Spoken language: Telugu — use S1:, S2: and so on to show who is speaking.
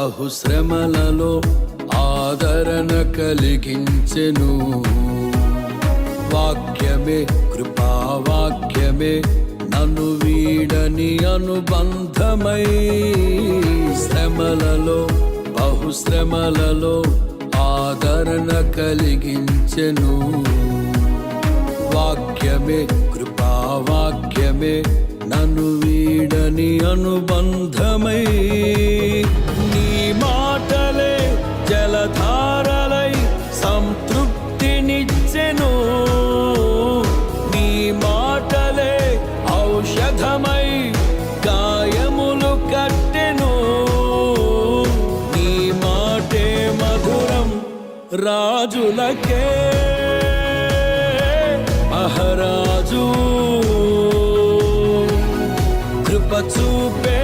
S1: బహుశ్రమలలో ఆదరణ కలిగించెను. వాక్యమే కృపావాక్యమే నన్ను వీడని అనుబంధమై, శ్రమలలో బహుశ్రమలలో ఆదరణ కలిగించెను. వాక్యమే కృపావాక్యమే నన్ను వీడని అనుబంధమై, నీ మాటలే జలధారలై సంతృప్తినిచ్చెను. నీ మాటలే ఔషధమై గాయములు కట్టెను. నీ మాటే మధురం రాజులకే, మహారాజు కృప చూపే